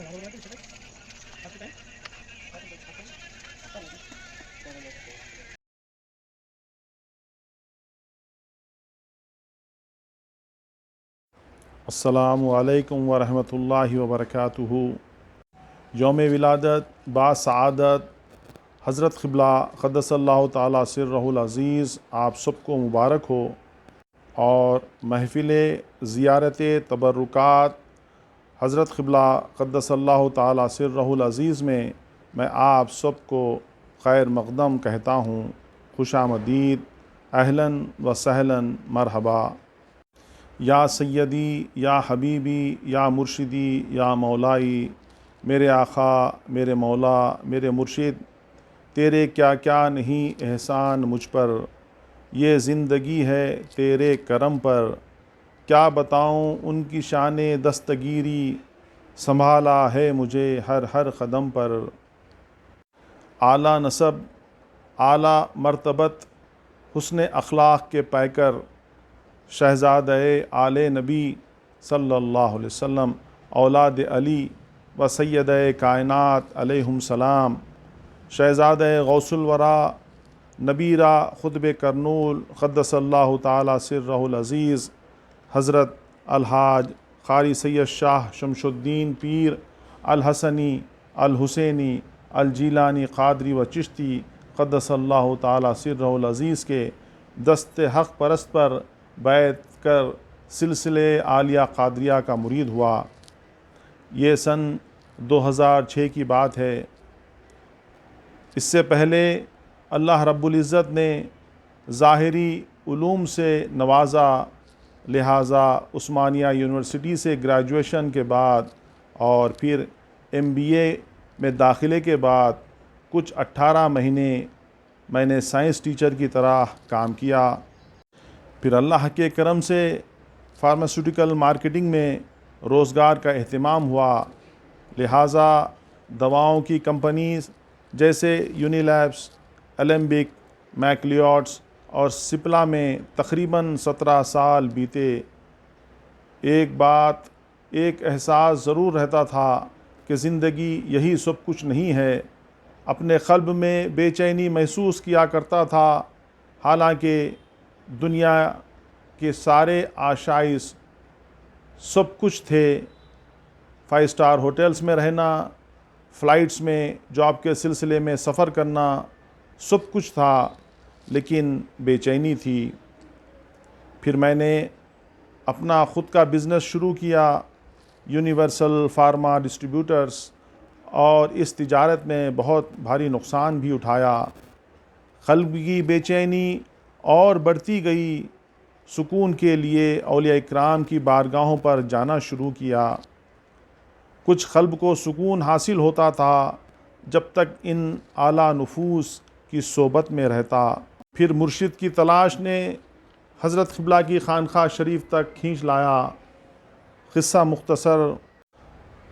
السلام علیکم ورحمۃ اللہ وبرکاتہ۔ یوم ولادت باسعادت حضرت قبلہ قدس اللہ تعالیٰ سرہ العزیز آپ سب کو مبارک ہو، اور محفل زیارت تبرکات حضرت قبلہ قدس اللہ تعالیٰ سرہ العزیز میں آپ سب کو خیر مقدم کہتا ہوں، خوش آمدید، اہلاً و سہلاً، مرحبا۔ یا سیدی یا حبیبی یا مرشدی یا مولائی، میرے آقا، میرے مولا، میرے مرشد، تیرے کیا کیا نہیں احسان مجھ پر، یہ زندگی ہے تیرے کرم پر، کیا بتاؤں ان کی شان دستگیری، سنبھالا ہے مجھے ہر ہر قدم پر۔ اعلیٰ نسب، اعلیٰ مرتبت، حسن اخلاق کے پیکر، شہزادہ آل نبی صلی اللہ علیہ وسلم، اولاد علی و سید کائنات علیہم السلام، شہزادہ غوث الورا، نبیرہ خطب کرنول قدس اللہ تعالیٰ سرہ العزیز، حضرت الحاج قاری سید شاہ شمس الدین پیر الحسنی الحسینی الجیلانی قادری و چشتی قدس اللہ تعالیٰ سرہ العزیز کے دست حق پرست پر بیعت کر سلسلے عالیہ قادریہ کا مرید ہوا۔ یہ سن 2006 کی بات ہے۔ اس سے پہلے اللہ رب العزت نے ظاہری علوم سے نوازا، لہٰذا عثمانیہ یونیورسٹی سے گریجویشن کے بعد اور پھر MBA میں داخلے کے بعد کچھ 18 مہینے میں نے سائنس ٹیچر کی طرح کام کیا۔ پھر اللہ کے کرم سے فارماسیوٹیکل مارکیٹنگ میں روزگار کا اہتمام ہوا، لہٰذا دواؤں کی کمپنیز جیسے یونیلیبس، الیمبک، میکلیوڈس اور سپلا میں تقریباً 17 سال بیتے۔ ایک احساس ضرور رہتا تھا کہ زندگی یہی سب کچھ نہیں ہے۔ اپنے قلب میں بے چینی محسوس کیا کرتا تھا، حالانکہ دنیا کے سارے آشائش سب کچھ تھے، 5 اسٹار ہوٹلز میں رہنا، فلائٹس میں جاب کے سلسلے میں سفر کرنا، سب کچھ تھا، لیکن بے چینی تھی۔ پھر میں نے اپنا خود کا بزنس شروع کیا، یونیورسل فارما ڈسٹریبیوٹرز، اور اس تجارت میں بہت بھاری نقصان بھی اٹھایا۔ قلب کی بے چینی اور بڑھتی گئی، سکون کے لیے اولیاء اکرام کی بارگاہوں پر جانا شروع کیا۔ کچھ قلب کو سکون حاصل ہوتا تھا جب تک ان اعلیٰ نفوس کی صحبت میں رہتا۔ پھر مرشد کی تلاش نے حضرت قبلہ کی خانقاہ شریف تک کھینچ لایا۔ قصہ مختصر،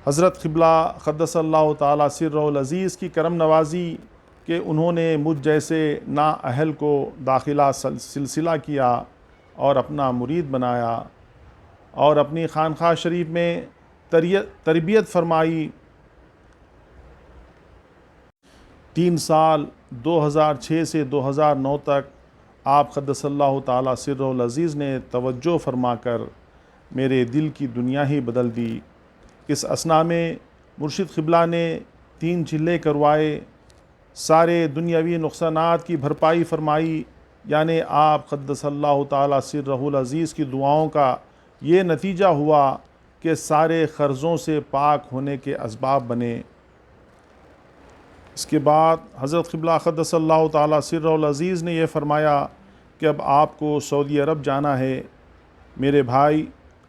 حضرت قبلہ قدس اللہ تعالیٰ سرہ العزیز کی کرم نوازی کہ انہوں نے مجھ جیسے نااہل کو داخلہ سلسلہ کیا اور اپنا مرید بنایا، اور اپنی خانقاہ شریف میں تربیت فرمائی۔ 3 سال 2006 سے 2009 تک آپ قدس اللہ تعالیٰ سرہ العزیز نے توجہ فرما کر میرے دل کی دنیا ہی بدل دی۔ اس اثناء میں مرشد قبلہ نے 3 چلے کروائے، سارے دنیاوی نقصانات کی بھرپائی فرمائی، یعنی آپ قدس اللہ تعالیٰ سرہ العزیز کی دعاؤں کا یہ نتیجہ ہوا کہ سارے قرضوں سے پاک ہونے کے اسباب بنے۔ اس کے بعد حضرت قبلہ قدس اللہ تعالیٰ سرہ العزیز نے یہ فرمایا کہ اب آپ کو سعودی عرب جانا ہے۔ میرے بھائی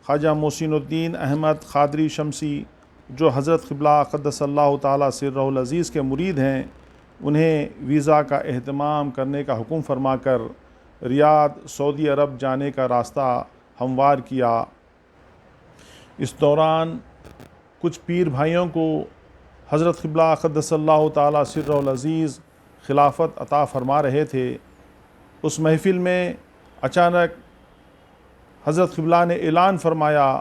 خواجہ محسن الدین احمد قادری شمسی، جو حضرت قبلہ قدس اللہ تعالیٰ سرہ العزیز کے مرید ہیں، انہیں ویزا کا اہتمام کرنے کا حکم فرما کر ریاض سعودی عرب جانے کا راستہ ہموار کیا۔ اس دوران کچھ پیر بھائیوں کو حضرت قبلہ قدس اللہ تعالیٰ سرہ العزیز خلافت عطا فرما رہے تھے۔ اس محفل میں اچانک حضرت قبلہ نے اعلان فرمایا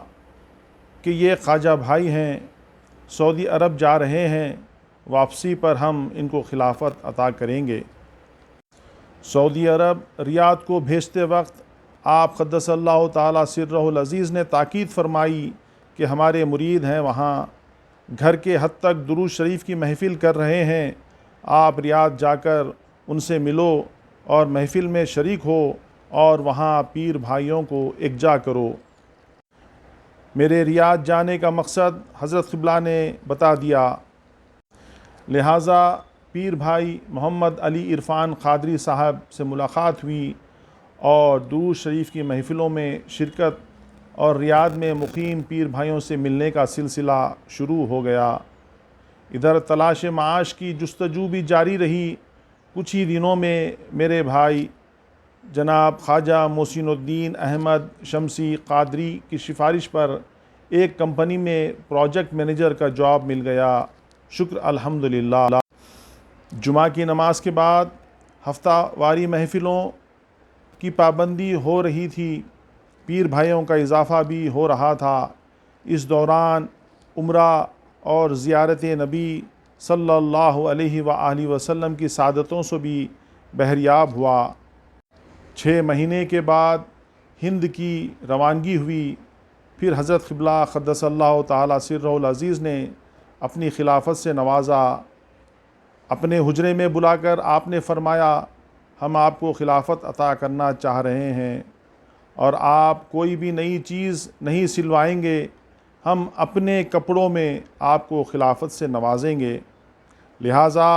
کہ یہ خواجہ بھائی ہیں، سعودی عرب جا رہے ہیں، واپسی پر ہم ان کو خلافت عطا کریں گے۔ سعودی عرب ریاض کو بھیجتے وقت آپ قدس اللہ تعالیٰ سرہ العزیز نے تاکید فرمائی کہ ہمارے مرید ہیں وہاں گھر کے حد تک درود شریف کی محفل کر رہے ہیں، آپ ریاض جا کر ان سے ملو اور محفل میں شریک ہو اور وہاں پیر بھائیوں کو یکجا کرو۔ میرے ریاض جانے کا مقصد حضرت قبلہ نے بتا دیا، لہٰذا پیر بھائی محمد علی عرفان قادری صاحب سے ملاقات ہوئی اور درود شریف کی محفلوں میں شرکت اور ریاض میں مقیم پیر بھائیوں سے ملنے کا سلسلہ شروع ہو گیا۔ ادھر تلاش معاش کی جستجو بھی جاری رہی۔ کچھ ہی دنوں میں میرے بھائی جناب خواجہ محسن الدین احمد شمسی قادری کی سفارش پر ایک کمپنی میں پروجیکٹ مینیجر کا جاب مل گیا۔ شکر الحمدللہ۔ جمعہ کی نماز کے بعد ہفتہ واری محفلوں کی پابندی ہو رہی تھی، پیر بھائیوں کا اضافہ بھی ہو رہا تھا۔ اس دوران عمرہ اور زیارت نبی صلی اللہ علیہ وآلہ وسلم کی سعادتوں سے بھی بہریاب ہوا۔ 6 مہینے کے بعد ہند کی روانگی ہوئی۔ پھر حضرت قبلہ قدس اللہ تعالیٰ سرہ العزیز نے اپنی خلافت سے نوازا۔ اپنے حجرے میں بلا کر آپ نے فرمایا، ہم آپ کو خلافت عطا کرنا چاہ رہے ہیں اور آپ کوئی بھی نئی چیز نہیں سلوائیں گے، ہم اپنے کپڑوں میں آپ کو خلافت سے نوازیں گے۔ لہٰذا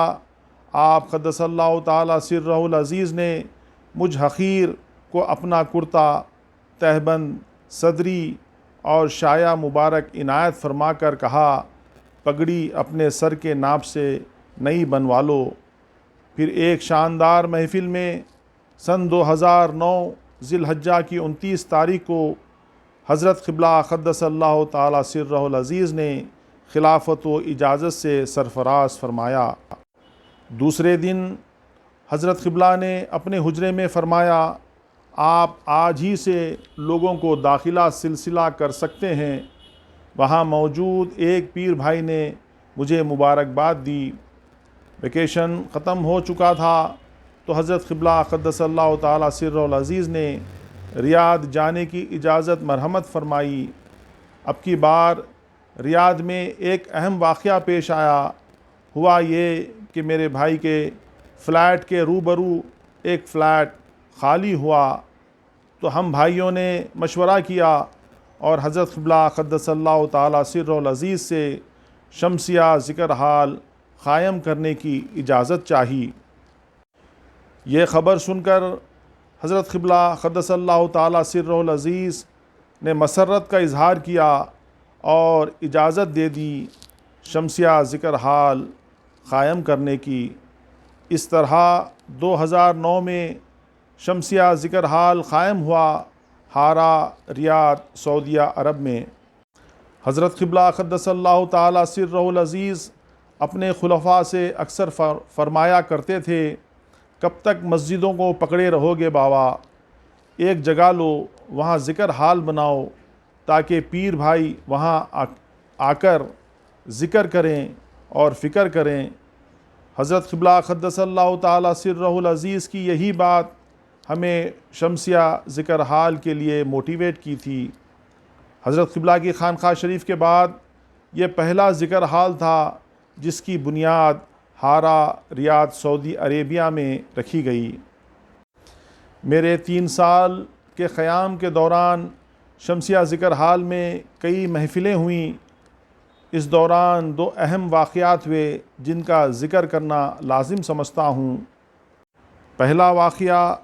آپ قدس اللہ تعالیٰ سرہ العزیز نے مجھ حقیر کو اپنا کرتا، تہبند، صدری اور شایہ مبارک عنایت فرما کر کہا، پگڑی اپنے سر کے ناپ سے نئی بنوا لو۔ پھر ایک شاندار محفل میں سن 2009 ذی الحجہ کی 29 تاریخ کو حضرت قبلہ قدس اللہ تعالیٰ سرہ العزیز نے خلافت و اجازت سے سرفراز فرمایا۔ دوسرے دن حضرت قبلہ نے اپنے حجرے میں فرمایا، آپ آج ہی سے لوگوں کو داخلہ سلسلہ کر سکتے ہیں۔ وہاں موجود ایک پیر بھائی نے مجھے مبارکباد دی۔ ویکیشن ختم ہو چکا تھا تو حضرت قبلہ قدس اللہ تعالیٰ سرہ العزیز نے ریاض جانے کی اجازت مرحمت فرمائی۔ اب کی بار ریاض میں ایک اہم واقعہ پیش آیا۔ ہوا یہ کہ میرے بھائی کے فلیٹ کے روبرو ایک فلیٹ خالی ہوا، تو ہم بھائیوں نے مشورہ کیا اور حضرت قبلہ قدس اللہ تعالیٰ سرہ العزیز سے شمسیہ ذکر حال قائم کرنے کی اجازت چاہی۔ یہ خبر سن کر حضرت قبلہ قدس اللہ تعالیٰ سرہ العزیز نے مسرت کا اظہار کیا اور اجازت دے دی شمسیہ ذکر حال قائم کرنے کی۔ اس طرح 2009 میں شمسیہ ذکر حال قائم ہوا ہارا، ریاض، سعودیہ عرب میں۔ حضرت قبلہ قدس اللہ تعالیٰ سرہ العزیز اپنے خلفاء سے اکثر فرمایا کرتے تھے، کب تک مسجدوں کو پکڑے رہو گے بابا، ایک جگہ لو، وہاں ذکر حال بناؤ تاکہ پیر بھائی وہاں آ کر ذکر کریں اور فکر کریں۔ حضرت قبلہ قدس اللہ تعالیٰ سرہ العزیز کی یہی بات ہمیں شمسیہ ذکر حال کے لیے موٹیویٹ کی تھی۔ حضرت قبلہ کی خانقاہ شریف کے بعد یہ پہلا ذکر حال تھا جس کی بنیاد ہارا، ریاض، سعودی عربیہ میں رکھی گئی۔ میرے 3 سال کے قیام کے دوران شمسیہ ذکر حال میں کئی محفلیں ہوئیں۔ اس دوران 2 اہم واقعات ہوئے جن کا ذکر کرنا لازم سمجھتا ہوں۔ پہلا واقعہ،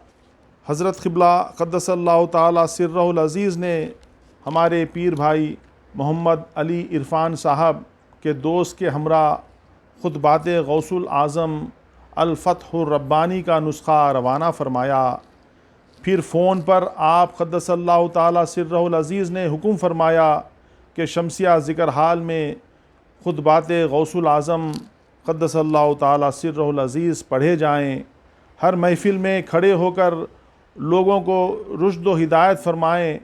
حضرت قبلہ قدس اللہ تعالیٰ سرہ العزیز نے ہمارے پیر بھائی محمد علی عرفان صاحب کے دوست کے ہمراہ خطبات غوث الاعظم الفتح الربانی کا نسخہ روانہ فرمایا۔ پھر فون پر آپ قدس اللہ تعالیٰ سرہ العزیز نے حکم فرمایا کہ شمسیہ ذکر حال میں خطبات غوث الاعظم قدس اللہ تعالیٰ سرہ العزیز پڑھے جائیں۔ ہر محفل میں کھڑے ہو کر لوگوں کو رشد و ہدایت فرمائیں۔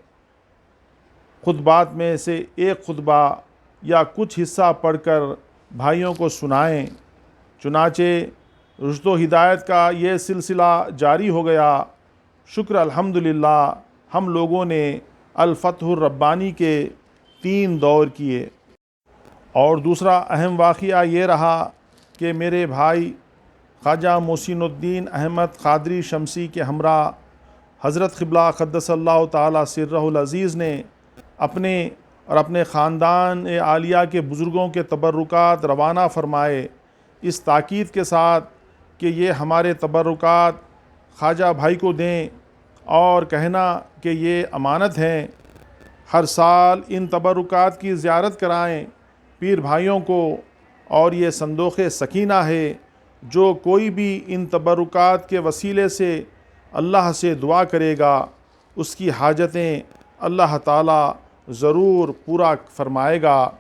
خطبات میں سے ایک خطبہ یا کچھ حصہ پڑھ کر بھائیوں کو سنائیں۔ چنانچہ رشد و ہدایت کا یہ سلسلہ جاری ہو گیا۔ شکر الحمدللہ ہم لوگوں نے الفتح الربانی کے 3 دور کیے۔ اور دوسرا اہم واقعہ یہ رہا کہ میرے بھائی خواجہ محسن الدین احمد قادری شمسی کے ہمراہ حضرت قبلہ قدس اللہ تعالی سرہ العزیز نے اپنے اور اپنے خاندان عالیہ کے بزرگوں کے تبرکات روانہ فرمائے، اس تاکید کے ساتھ کہ یہ ہمارے تبرکات خواجہ بھائی کو دیں اور کہنا کہ یہ امانت ہیں۔ ہر سال ان تبرکات کی زیارت کرائیں پیر بھائیوں کو، اور یہ صندوق سکینہ ہے۔ جو کوئی بھی ان تبرکات کے وسیلے سے اللہ سے دعا کرے گا اس کی حاجتیں اللہ تعالی ضرور پورا فرمائے گا۔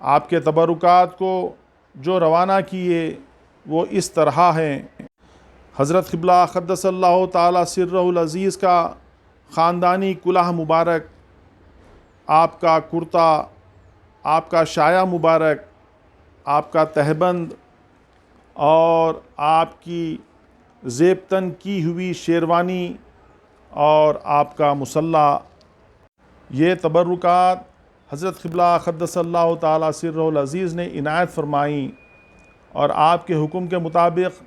آپ کے تبرکات کو جو روانہ کیے وہ اس طرح ہیں۔ حضرت قبلہ قدس اللہ تعالی سرہ العزیز کا خاندانی کلہ مبارک، آپ کا کرتا، آپ کا شایا مبارک، آپ کا تہبند اور آپ کی زیب تن کی ہوئی شیروانی اور آپ کا مصلح، یہ تبرکات حضرت قبلہ قدس اللہ تعالی سرہ العزیز نے عنایت فرمائیں، اور آپ کے حکم کے مطابق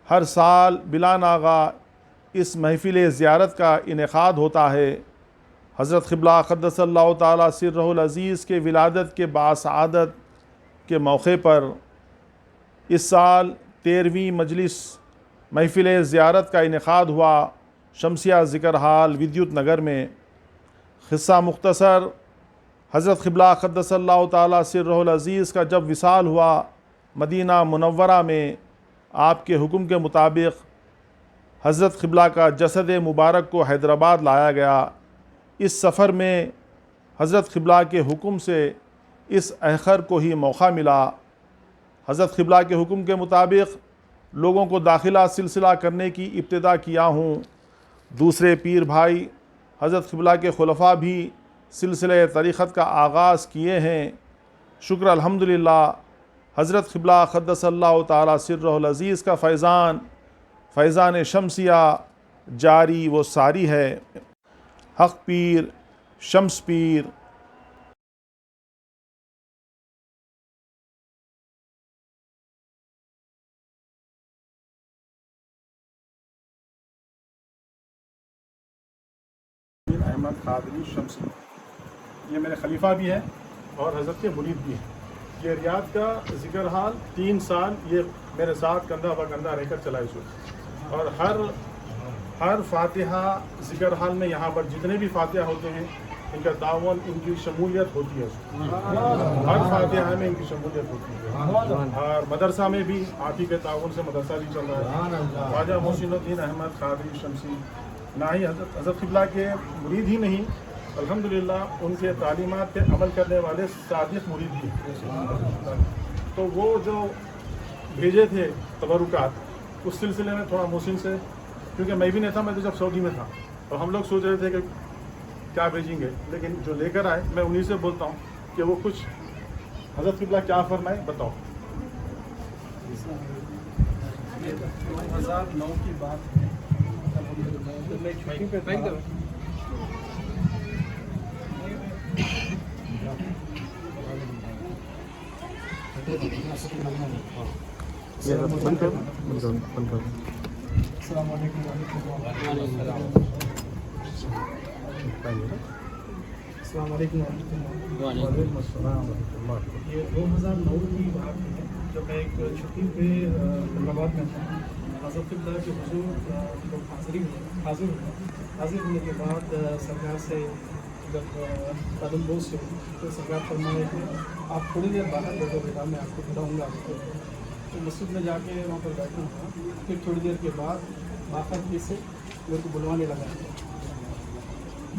ہر سال بلا ناغہ اس محفل زیارت کا انعقاد ہوتا ہے۔ حضرت قبلہ قدس اللہ تعالی سرہ العزیز کے ولادت کے باسعادت کے موقع پر اس سال 13ویں مجلس محفل زیارت کا انعقاد ہوا شمسیہ ذکر حال ودیوت نگر میں۔ قصہ مختصر، حضرت قبلہ قدس اللہ تعالی سرہ العزیز کا جب وصال ہوا مدینہ منورہ میں، آپ کے حکم کے مطابق حضرت قبلہ کا جسد مبارک کو حیدرآباد لایا گیا۔ اس سفر میں حضرت قبلہ کے حکم سے اس اخر کو ہی موقع ملا۔ حضرت قبلہ کے حکم کے مطابق لوگوں کو داخلہ سلسلہ کرنے کی ابتدا کیا ہوں۔ دوسرے پیر بھائی حضرت قبلہ کے خلفاء بھی سلسلہ طریقت کا آغاز کیے ہیں۔ شکر الحمدللہ حضرت قبلہ قدس اللہ تعالی سرہ العزیز کا فیضان شمسیہ جاری و ساری ہے۔ حق پیر، شمس پیر، احمد قادری شمسی، یہ میرے خلیفہ بھی ہیں اور حضرت کے مرید بھی ہیں۔ یہ ریاض کا ذکر حال 3 سال یہ میرے ساتھ کندھا بہ کندھا رہ کر چلا اس وقت، اور ہر فاتحہ ذکر حال میں یہاں پر جتنے بھی فاتحہ ہوتے ہیں ان کا تعاون، ان کی شمولیت ہوتی ہے، ہر فاتحہ میں ان کی شمولیت ہوتی ہے۔ اور مدرسہ میں بھی آپ ہی کے تعاون سے مدرسہ بھی چل رہا ہے۔ خواجہ محسن الدین احمد قادری شمسی نہ ہی حضرت قبلہ کے مرید ہی نہیں، الحمدللہ ان کے تعلیمات پہ عمل کرنے والے صادق مرید بھی۔ تو وہ جو بھیجے تھے تبرکات، اس سلسلے میں تھوڑا محسن سے، کیونکہ میں بھی نہیں تھا، میں تو جب سعودی میں تھا، اور ہم لوگ سوچ رہے تھے کہ کیا بھیجیں گے، لیکن جو لے کر آئے میں انہی سے بولتا ہوں کہ وہ کچھ حضرت قبلہ کیا فرمائے بتاؤ۔ 2009 کی بات ہے، میں چھٹی پہ تھا۔ السلام علیکم السلام علیکم وعلیکم السلام ورحمۃ اللہ۔ یہ 2009 کی بات ہے جب میں ایک چھٹی پہ حیدرآباد میں تھا۔ حضرت قبلہ کے حضور حاضر ہونے کے بعد سرکار سے جب قدم بوس ہوئی تو سرکار فرمائے کہ آپ تھوڑی دیر باہر بیٹھو بیٹا، میں آپ کو بتاؤں گا آپ کو۔ تو مسجد میں جا کے وہاں پر بیٹھا تھا، پھر تھوڑی دیر کے بعد باقاعدگی سے میرے کو بلوانے لگا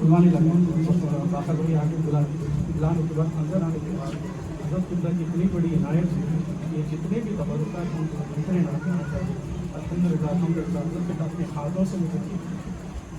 باقاعدگی ہوئی آگے بلانے کے بعد اندر آنے کے بعد حضرت قبلہ کی اتنی بڑی عنایت ہے، یہ جتنے بھی تبرکات ہیں اتنے ناتے ہیں الحمدللہ حضرت اپنے ہاتھوں سے مجھے